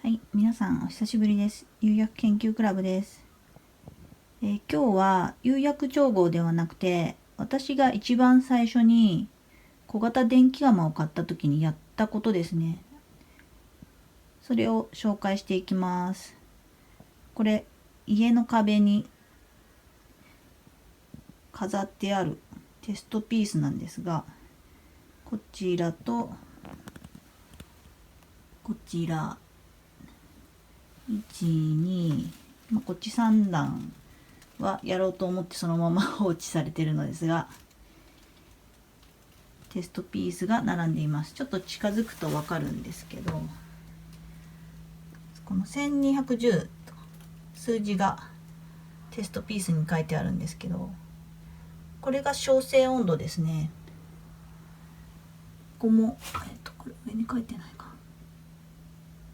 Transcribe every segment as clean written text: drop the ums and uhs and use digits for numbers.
はい、皆さんお久しぶりです。釉薬研究クラブです。今日は釉薬調合ではなくて、私が一番最初に小型電気窯を買った時にやったことですね。それを紹介していきます。これ、家の壁に飾ってあるテストピースなんですが、こちらとこちら1、2、こっち3段はやろうと思ってそのまま放置されているのですが、テストピースが並んでいます。ちょっと近づくと分かるんですけど、この1210と数字がテストピースに書いてあるんですけど、これが焼成温度ですね。ここも、これ上に書いてないか。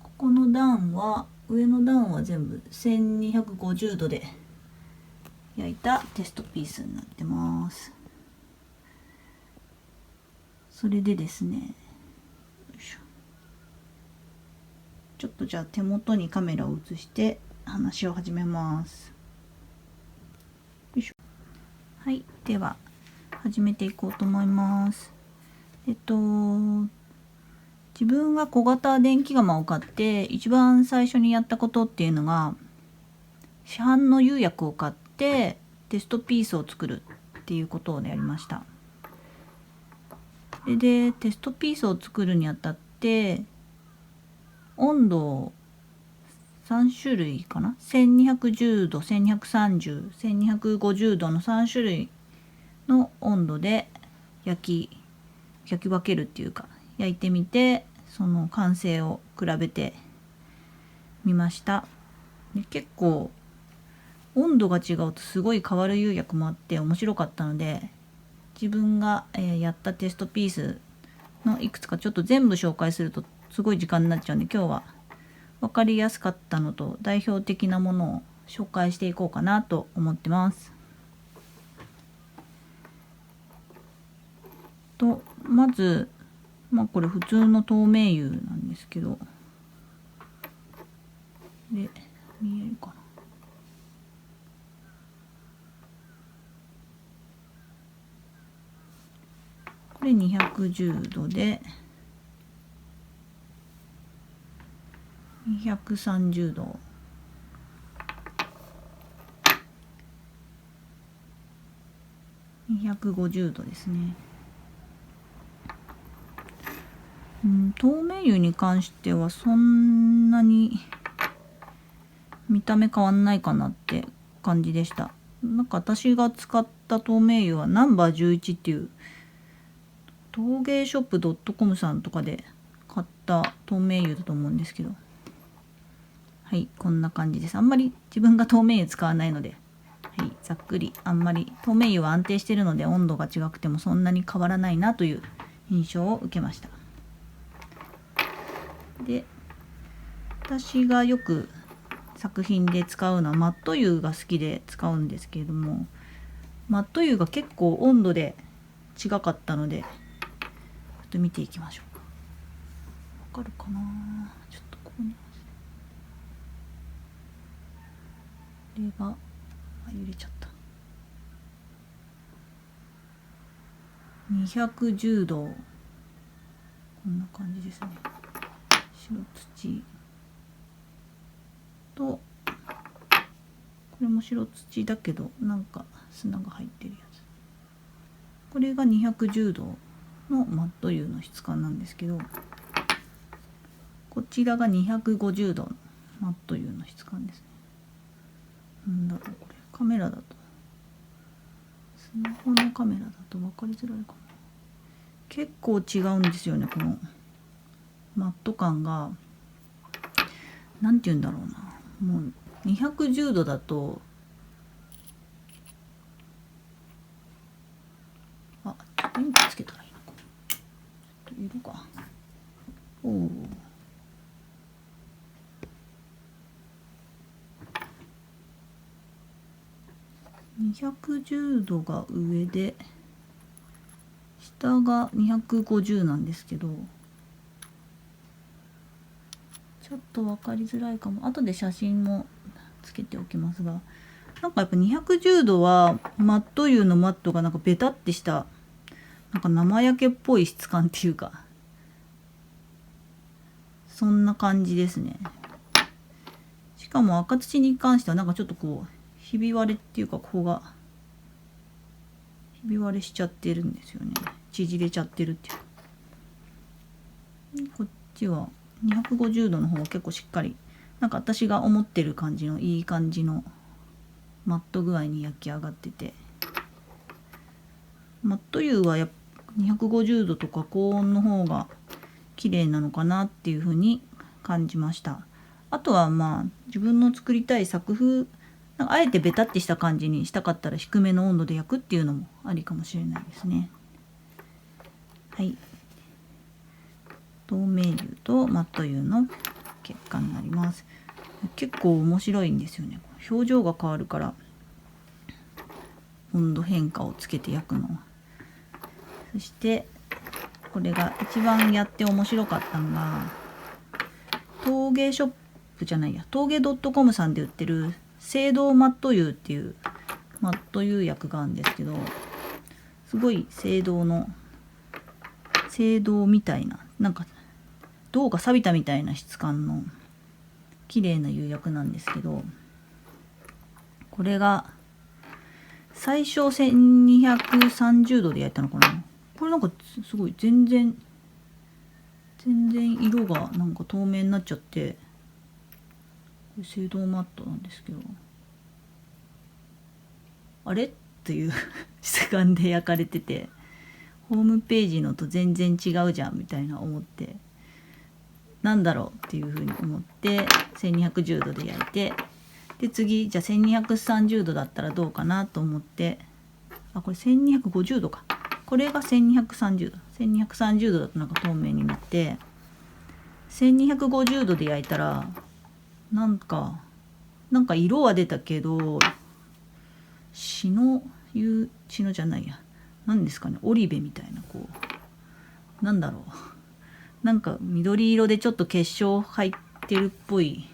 ここの段は、上の段は全部1250度で焼いたテストピースになってます。それでですね、ちょっとじゃあ手元にカメラを移して話を始めます。よいしょ。はい、では始めていこうと思います。自分が小型電気窯を買って一番最初にやったことっていうのが、市販の釉薬を買ってテストピースを作るっていうことをやりました。でテストピースを作るにあたって温度を3種類かな、1210度、1230、1250度の3種類の温度で焼き分けるっていうか、焼いてみてその完成を比べてみました。で結構温度が違うとすごい変わる釉薬もあって面白かったので、自分がやったテストピースのいくつかちょっと全部紹介するとすごい時間になっちゃうんで、今日は分かりやすかったのと代表的なものを紹介していこうかなと思ってます。とまず、これ普通の透明釉なんですけど、で見えるかな。これ210度で230度、250度ですね。透明釉に関してはそんなに見た目変わんないかなって感じでした。私が使った透明釉はナンバー11っていう陶芸ショップ .com さんとかで買った透明釉だと思うんですけど、はい、こんな感じです。あんまり自分が透明釉使わないので、はい、ざっくりあんまり透明釉は安定しているので温度が違くてもそんなに変わらないなという印象を受けました。で、私がよく作品で使うのはマット釉が好きで使うんですけれども、マット釉が結構温度で違かったので、ちょっと見ていきましょうか。わかるかな。ちょっとここにこれが揺れちゃった。210度、こんな感じですね。白土と、これも白土だけどなんか砂が入ってるやつ、これが210度のマット釉の質感なんですけど、こちらが250度のマット釉の質感ですね。なんだろうこれ、カメラだと、スマホのカメラだと分かりづらいかな。結構違うんですよね、このマット感が。なんて言うんだろうな、もう210度だと、電気つけたらいいのか、ちょっと色が、おお、210度が上で下が250なんですけど、ちょっと分かりづらいかも。後で写真もつけておきますが、なんかやっぱ210度はマット油のマットがなんかベタってしたなんか生焼けっぽい質感っていうか、そんな感じですね。しかも赤土に関してはなんかちょっとこうひび割れっていうか、ここがひび割れしちゃってるんですよね。縮れちゃってるっていう。こっちは250度の方は結構しっかり、なんか私が思ってる感じのいい感じのマット具合に焼き上がってて、マット油はやっぱ250度とか高温の方が綺麗なのかなっていう風に感じました。あとはまあ自分の作りたい作風、なんかあえてベタってした感じにしたかったら低めの温度で焼くっていうのもありかもしれないですね。はい。透明油とマット油の結果になります。結構面白いんですよね。表情が変わるから温度変化をつけて焼くの。そしてこれが一番やって面白かったのが、陶芸ショップじゃないや、陶芸 .com さんで売ってる青銅マット油っていうマット油薬があるんですけど、すごい青銅みたいな、なんか銅が錆びたみたいな質感の綺麗な釉薬なんですけど、これが最小1230度で焼いたのかな。これなんかすごい全然色がなんか透明になっちゃって、これ青銅マットなんですけど、あれっていう質感で焼かれてて、ホームページのと全然違うじゃんみたいな思って、なんだろうっていうふうに思って1210度で焼いて、で次じゃあ1230度だったらどうかなと思って、あ、これ1250度か、これが1230度だとなんか透明になって、1250度で焼いたらなんか色は出たけど、篠じゃないや、何ですかね、オリベみたいな、こうなんだろう、なんか緑色でちょっと結晶入ってるっぽい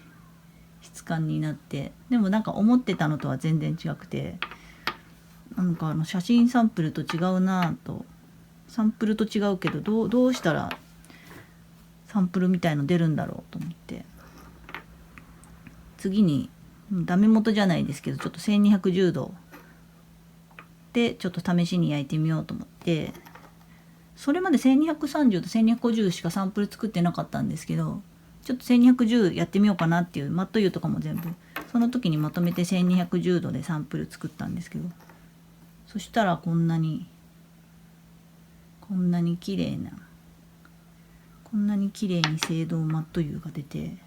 質感になって、でもなんか思ってたのとは全然違くて、なんか写真サンプルと違うなぁと、サンプルと違うけどどうしたらサンプルみたいの出るんだろうと思って、次にダメ元じゃないですけど、ちょっと1210度でちょっと試しに焼いてみようと思って、それまで1230と1250しかサンプル作ってなかったんですけど、ちょっと1210やってみようかなっていう、マット油とかも全部その時にまとめて1210度でサンプル作ったんですけど、そしたらこんなに綺麗に青銅マット油が出て、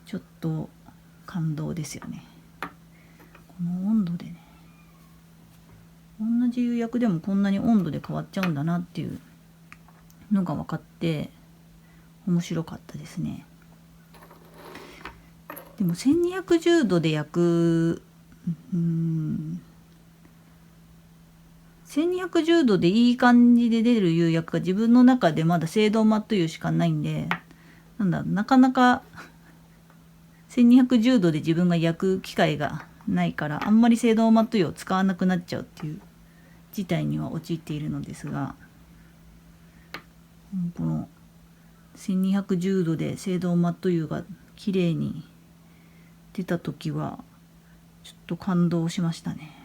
ちょっと感動ですよね。この温度でね、同じ釉薬でもこんなに温度で変わっちゃうんだなっていうのが分かって面白かったですね。でも1210度で焼く、1210度でいい感じで出る釉薬が自分の中でまだ青銅マット油しかないんで、なかなか1210度で自分が焼く機会がないから、あんまり青銅マット油を使わなくなっちゃうっていう事態には陥っているのですが、この1210度で青銅マット油が綺麗に出た時はちょっと感動しましたね。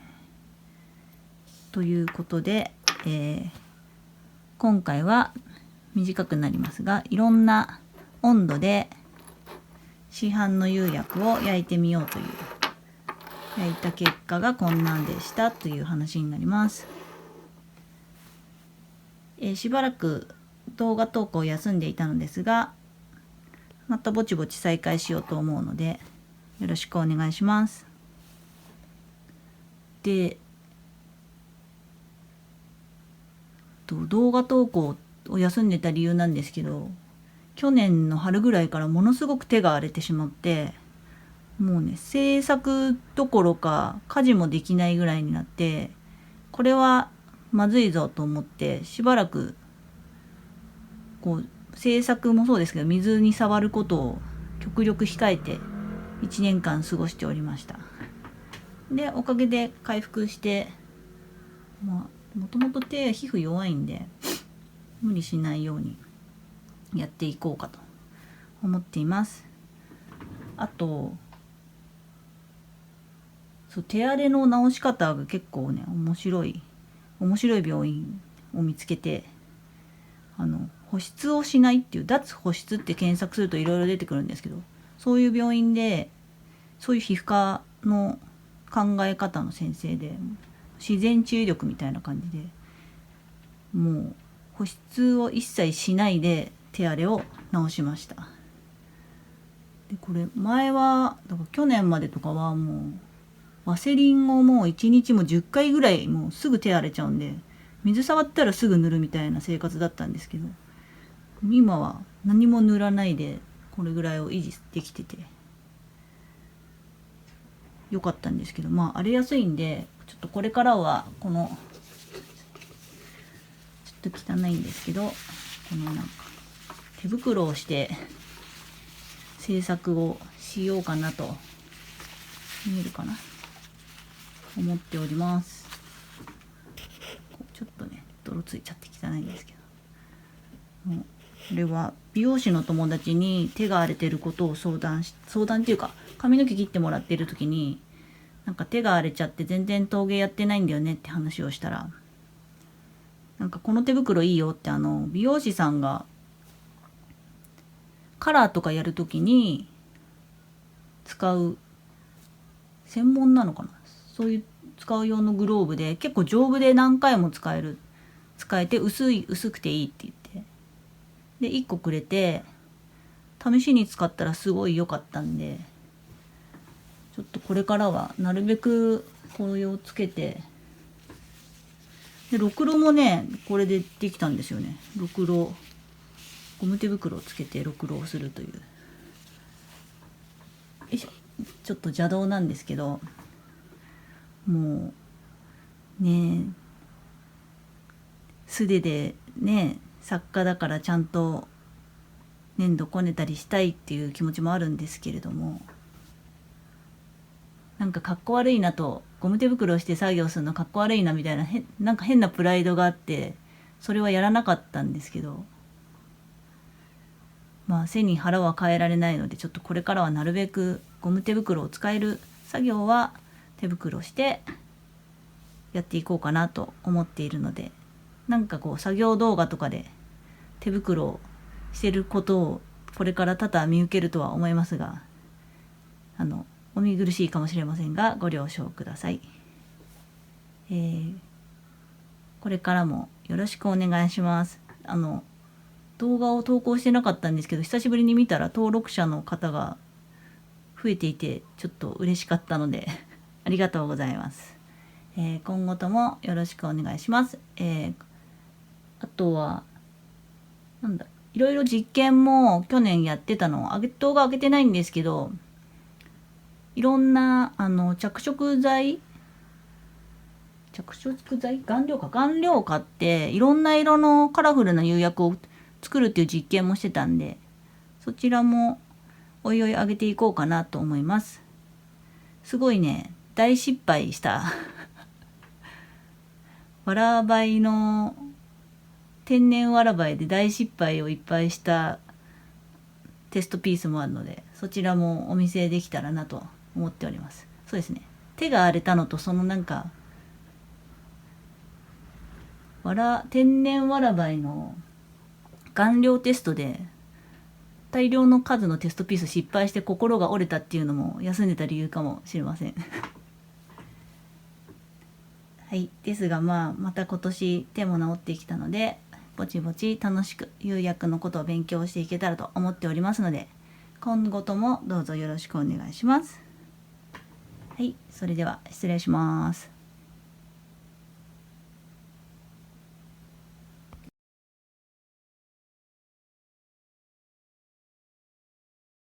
ということで、今回は短くなりますが、いろんな温度で市販の釉薬を焼いてみようという、焼いた結果がこんなんでしたという話になります。しばらく動画投稿を休んでいたのですが、またぼちぼち再開しようと思うのでよろしくお願いします。で、動画投稿を休んでた理由なんですけど、去年の春ぐらいからものすごく手が荒れてしまって、もうね、制作どころか家事もできないぐらいになって、これはまずいぞと思って、しばらくこう制作もそうですけど、水に触ることを極力控えて1年間過ごしておりました。でおかげで回復して、もともと手皮膚弱いんで無理しないようにやっていこうかと思っています。あと手荒れの治し方が結構ね面白い病院を見つけて、保湿をしないっていう、脱保湿って検索するといろいろ出てくるんですけど、そういう病院でそういう皮膚科の考え方の先生で、自然治癒力みたいな感じで、もう保湿を一切しないで手荒れを治しました。でこれ前はだから去年までとかはもうワセリンをもう1日も10回ぐらいもうすぐ手荒れちゃうんで、水触ったらすぐ塗るみたいな生活だったんですけど、今は何も塗らないでこれぐらいを維持できててよかったんですけど、荒れやすいんでちょっとこれからはこのちょっと汚いんですけど、このなんか手袋をして制作をしようかなと、見えるかな、思っております。ちょっとね泥ついちゃって汚いんですけど、もうこれは美容師の友達に手が荒れてることを相談っていうか、髪の毛切ってもらってる時になんか手が荒れちゃって全然陶芸やってないんだよねって話をしたら、なんかこの手袋いいよって美容師さんがカラーとかやるときに使う専門なのかな、そういう使う用のグローブで結構丈夫で何回も使えて薄くていいって言って、で1個くれて試しに使ったらすごい良かったんで、ちょっとこれからはなるべくこれをつけて、でろくろもねこれでできたんですよね。ゴム手袋をつけてろくろをするという、ちょっと邪道なんですけど、もうね素手でね作家だからちゃんと粘土こねたりしたいっていう気持ちもあるんですけれども、なんかかっこ悪いなと、ゴム手袋をして作業するのかっこ悪いなみたいななんか変なプライドがあって、それはやらなかったんですけど、背に腹は変えられないので、ちょっとこれからはなるべくゴム手袋を使える作業は手袋してやっていこうかなと思っているので、なんかこう作業動画とかで手袋をしてることをこれから多々見受けるとは思いますが、お見苦しいかもしれませんがご了承ください。これからもよろしくお願いします。動画を投稿してなかったんですけど、久しぶりに見たら登録者の方が増えていてちょっと嬉しかったのでありがとうございます。今後ともよろしくお願いします。あとはなんだ、いろいろ実験も去年やってたのを動画上げてないんですけど、いろんな着色剤顔料買っていろんな色のカラフルな釉薬を作るっていう実験もしてたんで、そちらもおいおい上げていこうかなと思います。すごいね大失敗したわらばいの天然わらばいで大失敗をいっぱいしたテストピースもあるので、そちらもお見せできたらなと思っております。そうですね、手が荒れたのとそのなんか天然わらばいの顔料テストで大量の数のテストピース失敗して心が折れたっていうのも休んでた理由かもしれませんはいですが、また今年手も治ってきたので、ぼちぼち楽しく釉薬のことを勉強していけたらと思っておりますので、今後ともどうぞよろしくお願いします。はい、それでは失礼します。